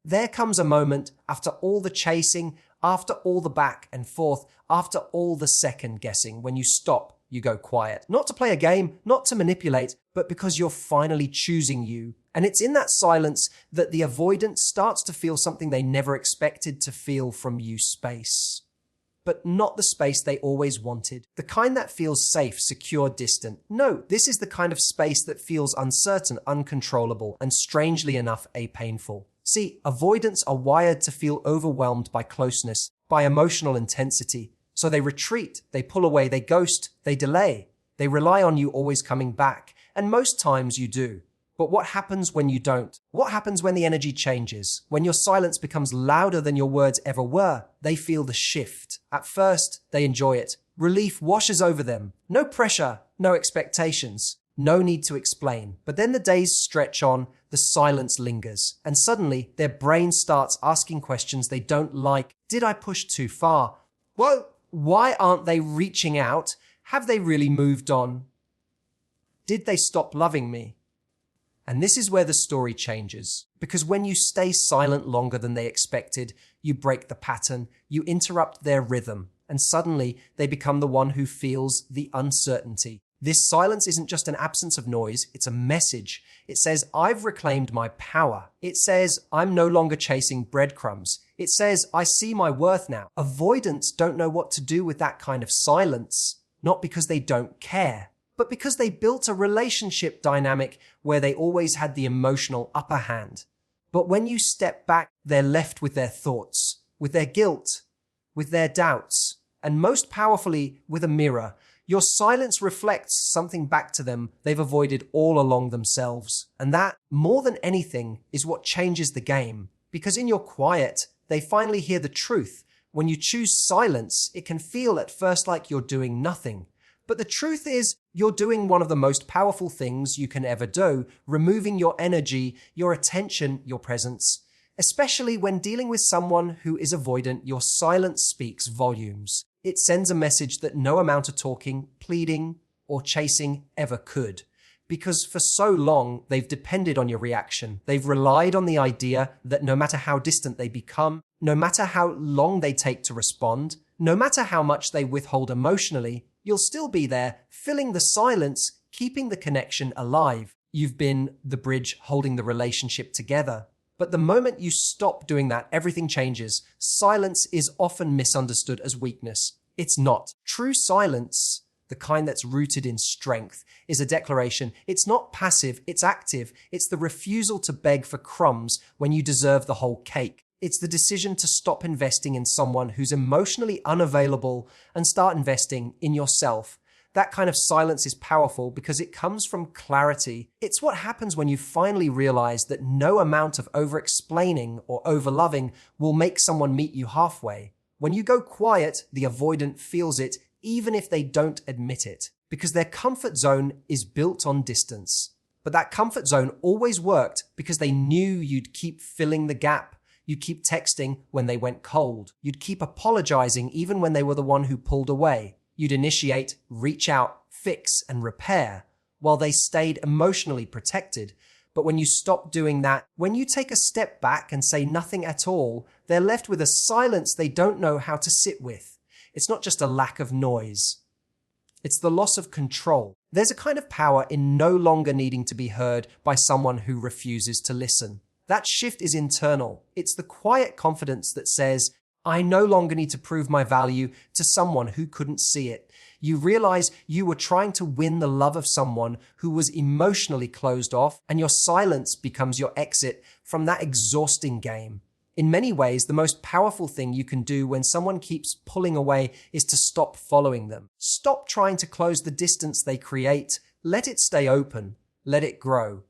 There comes a moment after all the chasing, after all the back and forth, after all the second guessing, when you stop, you go quiet. Not to play a game, not to manipulate, but because you're finally choosing you. And it's in that silence that the avoidant starts to feel something they never expected to feel from you: space. But not the space they always wanted. The kind that feels safe, secure, distant. No, this is the kind of space that feels uncertain, uncontrollable, and strangely enough, painful. See, avoidants are wired to feel overwhelmed by closeness, by emotional intensity. So they retreat, they pull away, they ghost, they delay. They rely on you always coming back. And most times you do. But what happens when you don't? What happens when the energy changes? When your silence becomes louder than your words ever were? They feel the shift. At first, they enjoy it. Relief washes over them. No pressure, no expectations. No need to explain. But then the days stretch on, the silence lingers, and suddenly their brain starts asking questions they don't like. Did I push too far? Well, why aren't they reaching out? Have they really moved on? Did they stop loving me? And this is where the story changes. Because when you stay silent longer than they expected, you break the pattern, you interrupt their rhythm, and suddenly they become the one who feels the uncertainty. This silence isn't just an absence of noise, it's a message. It says, I've reclaimed my power. It says, I'm no longer chasing breadcrumbs. It says, I see my worth now. Avoidants don't know what to do with that kind of silence, not because they don't care, but because they built a relationship dynamic where they always had the emotional upper hand. But when you step back, they're left with their thoughts, with their guilt, with their doubts, and most powerfully, with a mirror. Your silence reflects something back to them they've avoided all along themselves. And that, more than anything, is what changes the game. Because in your quiet, they finally hear the truth. When you choose silence, it can feel at first like you're doing nothing. But the truth is, you're doing one of the most powerful things you can ever do, removing your energy, your attention, your presence. Especially when dealing with someone who is avoidant, your silence speaks volumes. It sends a message that no amount of talking, pleading, or chasing ever could. Because for so long, they've depended on your reaction. They've relied on the idea that no matter how distant they become, no matter how long they take to respond, no matter how much they withhold emotionally, you'll still be there, filling the silence, keeping the connection alive. You've been the bridge holding the relationship together. But the moment you stop doing that, everything changes. Silence is often misunderstood as weakness. It's not. True silence, the kind that's rooted in strength, is a declaration. It's not passive, it's active. It's the refusal to beg for crumbs when you deserve the whole cake. It's the decision to stop investing in someone who's emotionally unavailable and start investing in yourself. That kind of silence is powerful because it comes from clarity. It's what happens when you finally realize that no amount of over-explaining or over-loving will make someone meet you halfway. When you go quiet, the avoidant feels it, even if they don't admit it, because their comfort zone is built on distance. But that comfort zone always worked because they knew you'd keep filling the gap. You'd keep texting when they went cold. You'd keep apologizing even when they were the one who pulled away. You'd initiate, reach out, fix, and repair, while they stayed emotionally protected. But when you stop doing that, when you take a step back and say nothing at all, they're left with a silence they don't know how to sit with. It's not just a lack of noise. It's the loss of control. There's a kind of power in no longer needing to be heard by someone who refuses to listen. That shift is internal. It's the quiet confidence that says, I no longer need to prove my value to someone who couldn't see it. You realize you were trying to win the love of someone who was emotionally closed off, and your silence becomes your exit from that exhausting game. In many ways, the most powerful thing you can do when someone keeps pulling away is to stop following them. Stop trying to close the distance they create. Let it stay open. Let it grow.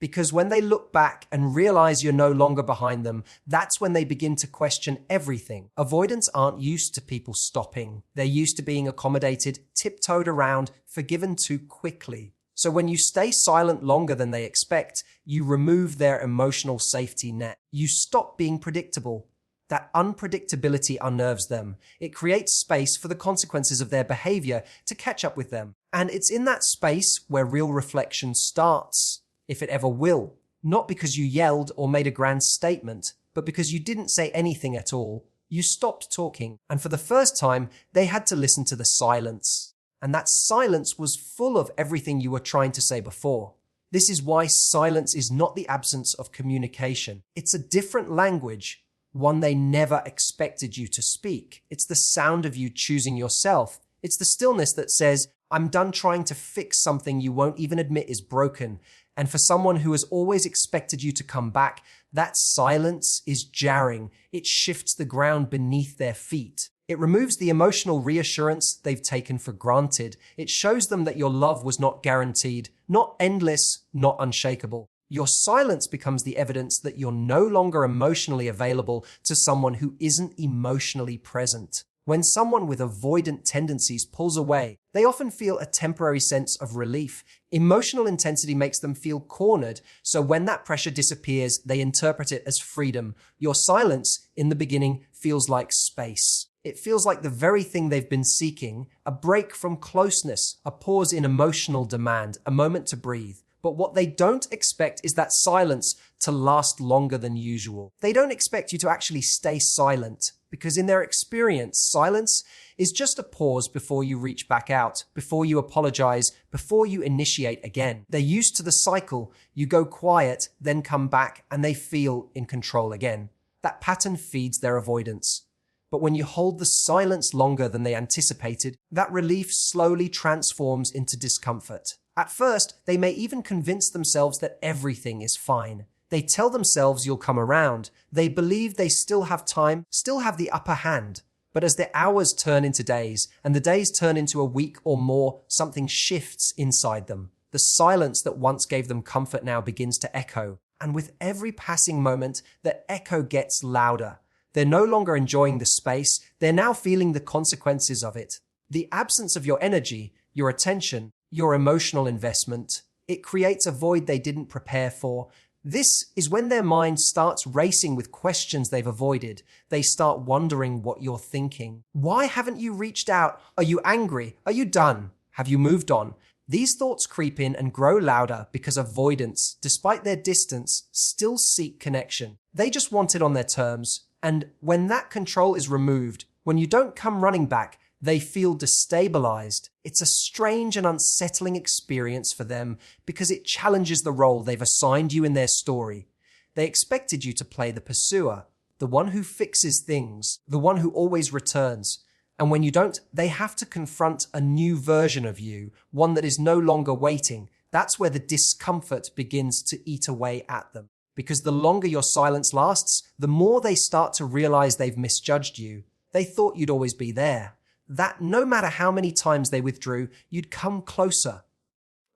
Because when they look back and realize you're no longer behind them, that's when they begin to question everything. Avoidants aren't used to people stopping. They're used to being accommodated, tiptoed around, forgiven too quickly. So when you stay silent longer than they expect, you remove their emotional safety net. You stop being predictable. That unpredictability unnerves them. It creates space for the consequences of their behavior to catch up with them. And it's in that space where real reflection starts. If it ever will. Not because you yelled or made a grand statement, but because you didn't say anything at all. You stopped talking, and for the first time, they had to listen to the silence. And that silence was full of everything you were trying to say before. This is why silence is not the absence of communication. It's a different language, one they never expected you to speak. It's the sound of you choosing yourself. It's the stillness that says, I'm done trying to fix something you won't even admit is broken. And for someone who has always expected you to come back, that silence is jarring. It shifts the ground beneath their feet. It removes the emotional reassurance they've taken for granted. It shows them that your love was not guaranteed, not endless, not unshakable. Your silence becomes the evidence that you're no longer emotionally available to someone who isn't emotionally present. When someone with avoidant tendencies pulls away, they often feel a temporary sense of relief. Emotional intensity makes them feel cornered, so when that pressure disappears, they interpret it as freedom. Your silence, in the beginning, feels like space. It feels like the very thing they've been seeking, a break from closeness, a pause in emotional demand, a moment to breathe. But what they don't expect is that silence to last longer than usual. They don't expect you to actually stay silent, because in their experience, silence is just a pause before you reach back out, before you apologize, before you initiate again. They're used to the cycle. You go quiet, then come back, and they feel in control again. That pattern feeds their avoidance. But when you hold the silence longer than they anticipated, that relief slowly transforms into discomfort. At first, they may even convince themselves that everything is fine. They tell themselves you'll come around. They believe they still have time, still have the upper hand. But as the hours turn into days, and the days turn into a week or more, something shifts inside them. The silence that once gave them comfort now begins to echo. And with every passing moment, the echo gets louder. They're no longer enjoying the space. They're now feeling the consequences of it. The absence of your energy, your attention, your emotional investment, it creates a void they didn't prepare for. This is when their mind starts racing with questions they've avoided. They start wondering what you're thinking. Why haven't you reached out? Are you angry? Are you done? Have you moved on? These thoughts creep in and grow louder because avoidants, despite their distance, still seek connection. They just want it on their terms. And when that control is removed, when you don't come running back, they feel destabilized. It's a strange and unsettling experience for them because it challenges the role they've assigned you in their story. They expected you to play the pursuer, the one who fixes things, the one who always returns. And when you don't, they have to confront a new version of you, one that is no longer waiting. That's where the discomfort begins to eat away at them. Because the longer your silence lasts, the more they start to realize they've misjudged you. They thought you'd always be there. That no matter how many times they withdrew, you'd come closer.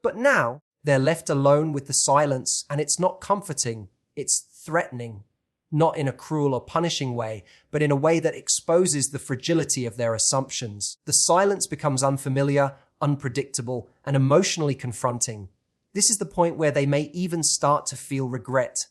But now, they're left alone with the silence, and it's not comforting, it's threatening. Not in a cruel or punishing way, but in a way that exposes the fragility of their assumptions. The silence becomes unfamiliar, unpredictable, and emotionally confronting. This is the point where they may even start to feel regret.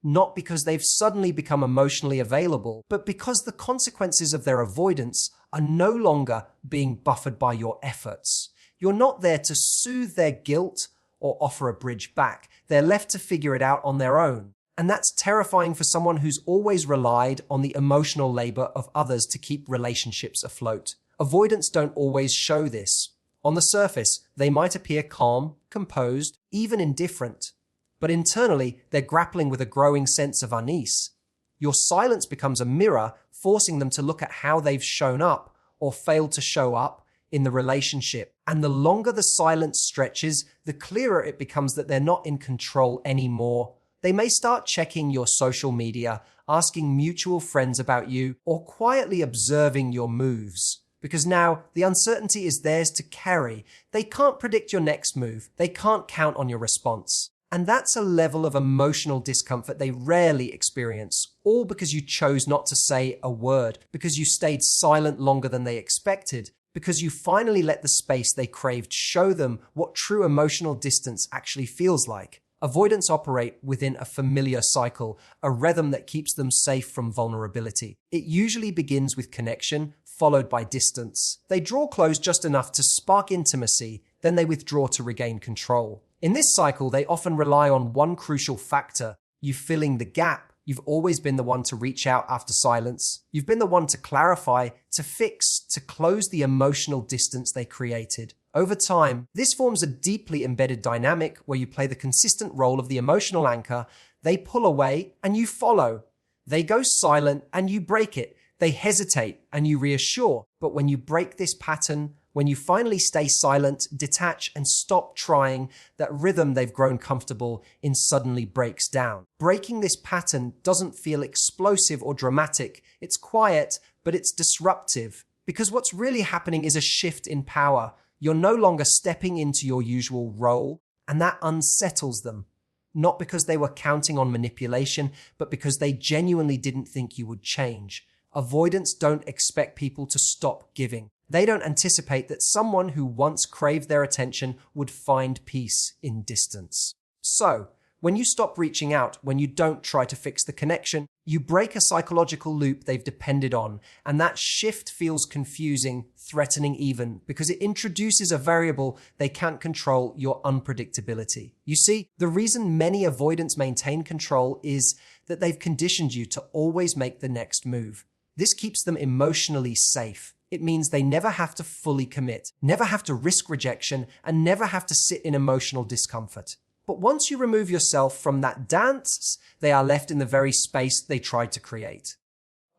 Not because they've suddenly become emotionally available, but because the consequences of their avoidance are no longer being buffered by your efforts. You're not there to soothe their guilt or offer a bridge back. They're left to figure it out on their own. And that's terrifying for someone who's always relied on the emotional labor of others to keep relationships afloat. Avoidants don't always show this. On the surface, they might appear calm, composed, even indifferent. But internally, they're grappling with a growing sense of unease. Your silence becomes a mirror, forcing them to look at how they've shown up or failed to show up in the relationship. And the longer the silence stretches, the clearer it becomes that they're not in control anymore. They may start checking your social media, asking mutual friends about you, or quietly observing your moves. Because now the uncertainty is theirs to carry. They can't predict your next move. They can't count on your response. And that's a level of emotional discomfort they rarely experience, all because you chose not to say a word, because you stayed silent longer than they expected, because you finally let the space they craved show them what true emotional distance actually feels like. Avoidants operate within a familiar cycle, a rhythm that keeps them safe from vulnerability. It usually begins with connection, followed by distance. They draw close just enough to spark intimacy, then they withdraw to regain control. In this cycle, they often rely on one crucial factor, you filling the gap. You've always been the one to reach out after silence. You've been the one to clarify, to fix, to close the emotional distance they created. Over time, this forms a deeply embedded dynamic where you play the consistent role of the emotional anchor. They pull away and you follow. They go silent and you break it. They hesitate and you reassure. But when you break this pattern, when you finally stay silent, detach, and stop trying, that rhythm they've grown comfortable in suddenly breaks down. Breaking this pattern doesn't feel explosive or dramatic. It's quiet, but it's disruptive. Because what's really happening is a shift in power. You're no longer stepping into your usual role, and that unsettles them. Not because they were counting on manipulation, but because they genuinely didn't think you would change. Avoidants don't expect people to stop giving. They don't anticipate that someone who once craved their attention would find peace in distance. So, when you stop reaching out, when you don't try to fix the connection, you break a psychological loop they've depended on, and that shift feels confusing, threatening even, because it introduces a variable they can't control: your unpredictability. You see, the reason many avoidants maintain control is that they've conditioned you to always make the next move. This keeps them emotionally safe. It means they never have to fully commit, never have to risk rejection, and never have to sit in emotional discomfort. But once you remove yourself from that dance, they are left in the very space they tried to create.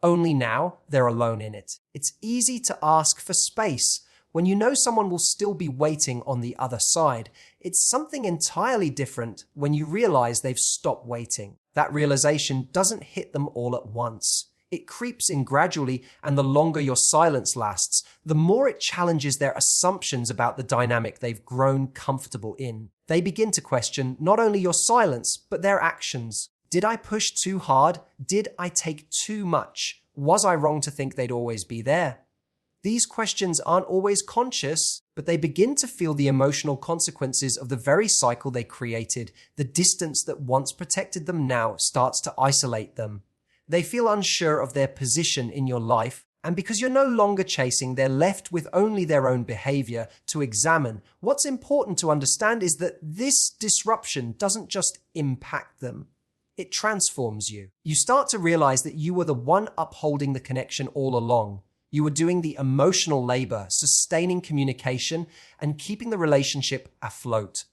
Only now, they're alone in it. It's easy to ask for space when you know someone will still be waiting on the other side. It's something entirely different when you realize they've stopped waiting. That realization doesn't hit them all at once. It creeps in gradually, and the longer your silence lasts, the more it challenges their assumptions about the dynamic they've grown comfortable in. They begin to question not only your silence, but their actions. Did I push too hard? Did I take too much? Was I wrong to think they'd always be there? These questions aren't always conscious, but they begin to feel the emotional consequences of the very cycle they created. The distance that once protected them now starts to isolate them. They feel unsure of their position in your life, and because you're no longer chasing, they're left with only their own behavior to examine. What's important to understand is that this disruption doesn't just impact them, it transforms you. You start to realize that you were the one upholding the connection all along. You were doing the emotional labor, sustaining communication, and keeping the relationship afloat.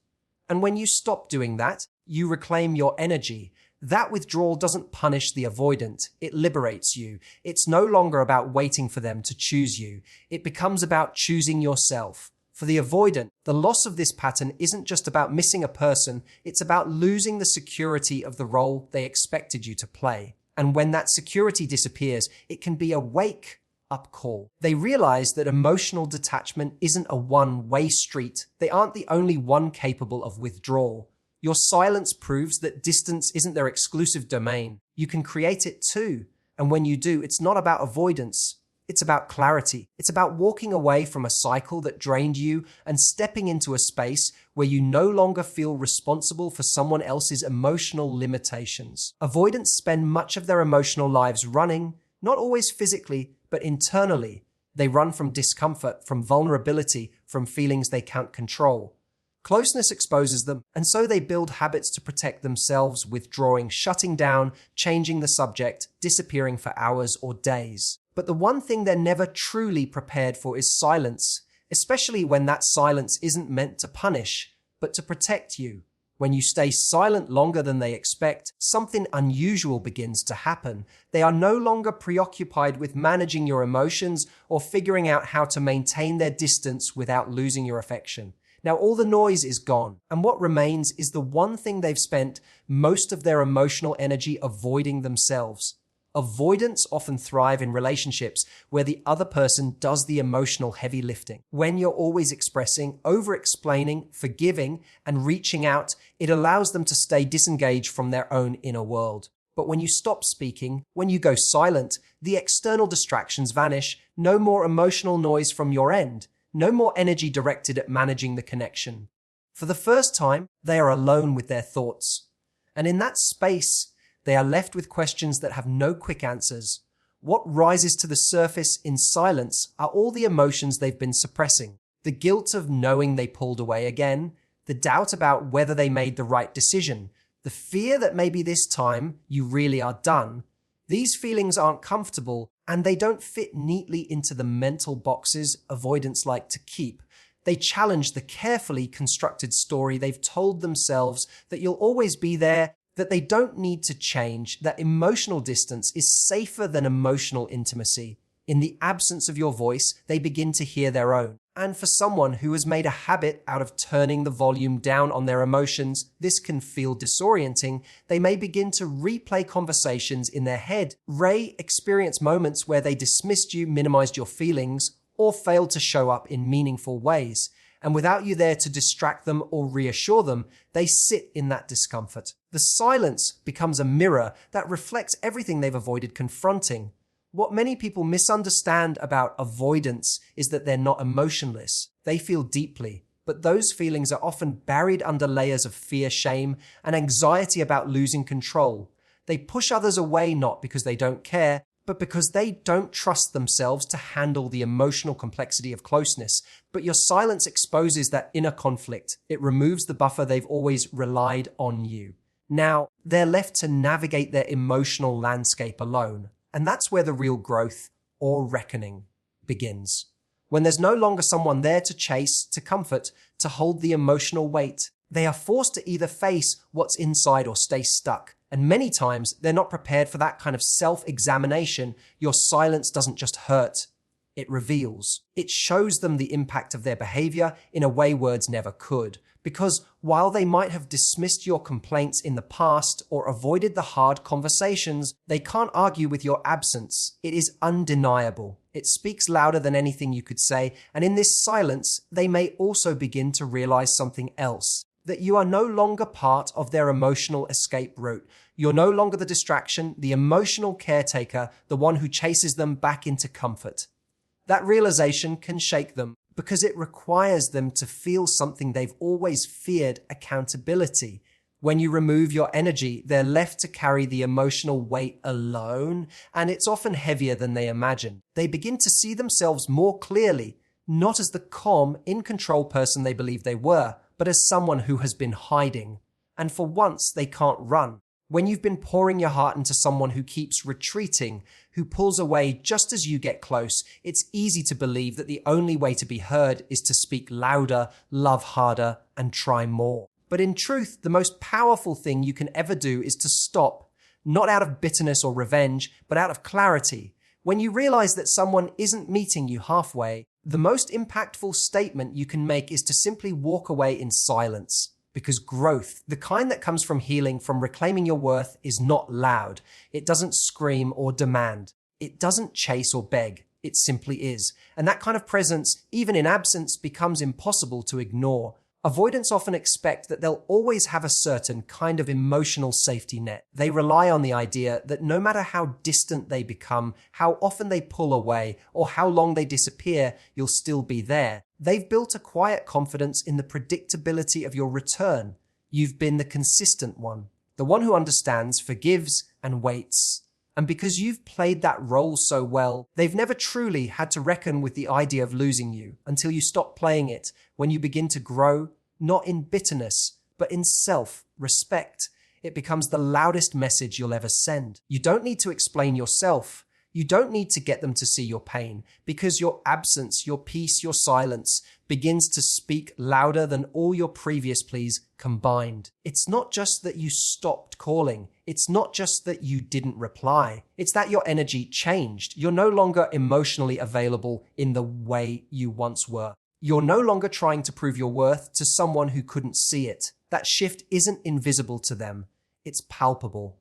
And when you stop doing that, you reclaim your energy. That withdrawal doesn't punish the avoidant, it liberates you. It's no longer about waiting for them to choose you. It becomes about choosing yourself. For the avoidant, the loss of this pattern isn't just about missing a person, it's about losing the security of the role they expected you to play. And when that security disappears, it can be a wake-up call. They realize that emotional detachment isn't a one-way street. They aren't the only one capable of withdrawal. Your silence proves that distance isn't their exclusive domain. You can create it too. And when you do, it's not about avoidance. It's about clarity. It's about walking away from a cycle that drained you and stepping into a space where you no longer feel responsible for someone else's emotional limitations. Avoidants spend much of their emotional lives running, not always physically, but internally. They run from discomfort, from vulnerability, from feelings they can't control. Closeness exposes them, and so they build habits to protect themselves, withdrawing, shutting down, changing the subject, disappearing for hours or days. But the one thing they're never truly prepared for is silence, especially when that silence isn't meant to punish, but to protect you. When you stay silent longer than they expect, something unusual begins to happen. They are no longer preoccupied with managing your emotions or figuring out how to maintain their distance without losing your affection. Now all the noise is gone, and what remains is the one thing they've spent most of their emotional energy avoiding themselves. Avoidants often thrive in relationships where the other person does the emotional heavy lifting. When you're always expressing, over-explaining, forgiving, and reaching out, it allows them to stay disengaged from their own inner world. But when you stop speaking, when you go silent, the external distractions vanish, no more emotional noise from your end. No more energy directed at managing the connection. For the first time, they are alone with their thoughts. And in that space, they are left with questions that have no quick answers. What rises to the surface in silence are all the emotions they've been suppressing. The guilt of knowing they pulled away again, the doubt about whether they made the right decision, The fear that maybe this time you really are done. These feelings aren't comfortable, and they don't fit neatly into the mental boxes avoidants like to keep. They challenge the carefully constructed story they've told themselves that you'll always be there, that they don't need to change, that emotional distance is safer than emotional intimacy. In the absence of your voice, they begin to hear their own. And for someone who has made a habit out of turning the volume down on their emotions, this can feel disorienting. They may begin to replay conversations in their head. Experience moments where they dismissed you, minimized your feelings, or failed to show up in meaningful ways. And without you there to distract them or reassure them, they sit in that discomfort. The silence becomes a mirror that reflects everything they've avoided confronting. What many people misunderstand about avoidance is that they're not emotionless. They feel deeply, but those feelings are often buried under layers of fear, shame, and anxiety about losing control. They push others away not because they don't care, but because they don't trust themselves to handle the emotional complexity of closeness. But your silence exposes that inner conflict. It removes the buffer they've always relied on you. Now, they're left to navigate their emotional landscape alone. And that's where the real growth or reckoning begins. When there's no longer someone there to chase, to comfort, to hold the emotional weight, they are forced to either face what's inside or stay stuck. And many times they're not prepared for that kind of self-examination. Your silence doesn't just hurt, it reveals. It shows them the impact of their behavior in a way words never could. Because while they might have dismissed your complaints in the past or avoided the hard conversations, they can't argue with your absence. It is undeniable. It speaks louder than anything you could say, and in this silence, they may also begin to realize something else. That you are no longer part of their emotional escape route. You're no longer the distraction, the emotional caretaker, the one who chases them back into comfort. That realization can shake them, because it requires them to feel something they've always feared: accountability. When you remove your energy, they're left to carry the emotional weight alone, and it's often heavier than they imagine. They begin to see themselves more clearly, not as the calm, in-control person they believed they were, but as someone who has been hiding. And for once, they can't run. When you've been pouring your heart into someone who keeps retreating, who pulls away just as you get close, it's easy to believe that the only way to be heard is to speak louder, love harder, and try more. But in truth, the most powerful thing you can ever do is to stop, not out of bitterness or revenge, but out of clarity. When you realize that someone isn't meeting you halfway, the most impactful statement you can make is to simply walk away in silence. Because growth, the kind that comes from healing, from reclaiming your worth, is not loud. It doesn't scream or demand. It doesn't chase or beg. It simply is. And that kind of presence, even in absence, becomes impossible to ignore. Avoidants often expect that they'll always have a certain kind of emotional safety net. They rely on the idea that no matter how distant they become, how often they pull away, or how long they disappear, you'll still be there. They've built a quiet confidence in the predictability of your return. You've been the consistent one, the one who understands, forgives, and waits. And because you've played that role so well, they've never truly had to reckon with the idea of losing you until you stop playing it, when you begin to grow, not in bitterness, but in self-respect. It becomes the loudest message you'll ever send. You don't need to explain yourself. You don't need to get them to see your pain, because your absence, your peace, your silence begins to speak louder than all your previous pleas combined. It's not just that you stopped calling. It's not just that you didn't reply. It's that your energy changed. You're no longer emotionally available in the way you once were. You're no longer trying to prove your worth to someone who couldn't see it. That shift isn't invisible to them. It's palpable.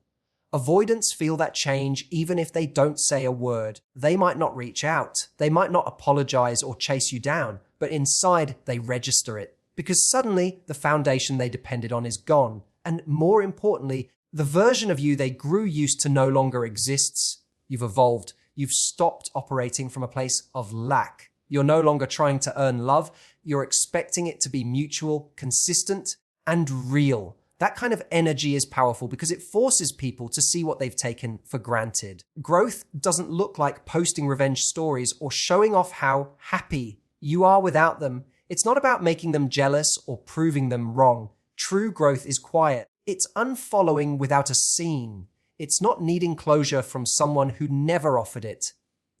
Avoidants feel that change even if they don't say a word. They might not reach out. They might not apologize or chase you down, but inside they register it. Because suddenly the foundation they depended on is gone. And more importantly, the version of you they grew used to no longer exists. You've evolved. You've stopped operating from a place of lack. You're no longer trying to earn love. You're expecting it to be mutual, consistent, and real. That kind of energy is powerful because it forces people to see what they've taken for granted. Growth doesn't look like posting revenge stories or showing off how happy you are without them. It's not about making them jealous or proving them wrong. True growth is quiet. It's unfollowing without a scene. It's not needing closure from someone who never offered it.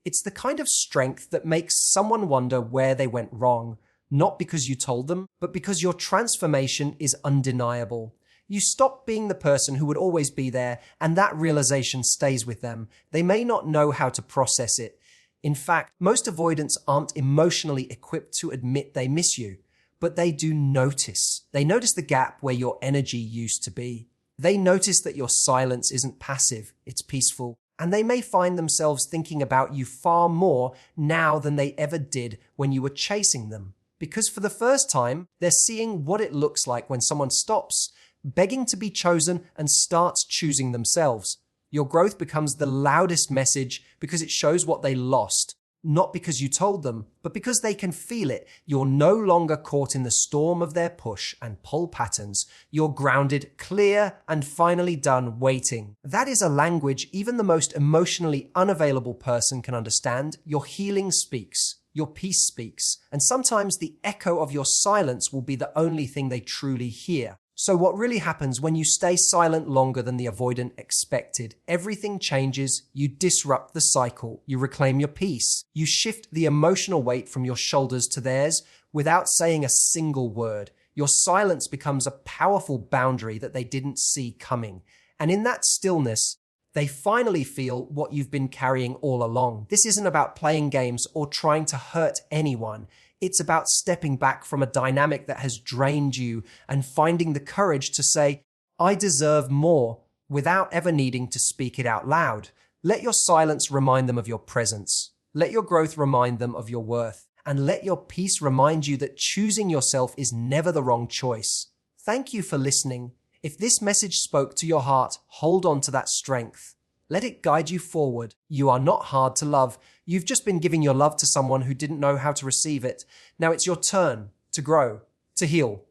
It's the kind of strength that makes someone wonder where they went wrong, not because you told them, but because your transformation is undeniable. You stop being the person who would always be there, and that realization stays with them. They may not know how to process it. In fact, most avoidants aren't emotionally equipped to admit they miss you, but they do notice. They notice the gap where your energy used to be. They notice that your silence isn't passive, it's peaceful. And they may find themselves thinking about you far more now than they ever did when you were chasing them. Because for the first time, they're seeing what it looks like when someone stops begging to be chosen and starts choosing themselves. Your growth becomes the loudest message because it shows what they lost. Not because you told them, but because they can feel it. You're no longer caught in the storm of their push and pull patterns. You're grounded, clear, and finally done waiting. That is a language even the most emotionally unavailable person can understand. Your healing speaks. Your peace speaks. And sometimes the echo of your silence will be the only thing they truly hear. So what really happens when you stay silent longer than the avoidant expected? Everything changes, you disrupt the cycle, you reclaim your peace. You shift the emotional weight from your shoulders to theirs without saying a single word. Your silence becomes a powerful boundary that they didn't see coming. And in that stillness, they finally feel what you've been carrying all along. This isn't about playing games or trying to hurt anyone. It's about stepping back from a dynamic that has drained you and finding the courage to say, I deserve more, without ever needing to speak it out loud. Let your silence remind them of your presence. Let your growth remind them of your worth. And let your peace remind you that choosing yourself is never the wrong choice. Thank you for listening. If this message spoke to your heart, hold on to that strength. Let it guide you forward. You are not hard to love. You've just been giving your love to someone who didn't know how to receive it. Now it's your turn to grow, to heal,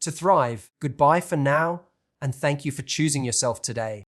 to thrive. Goodbye for now, and thank you for choosing yourself today.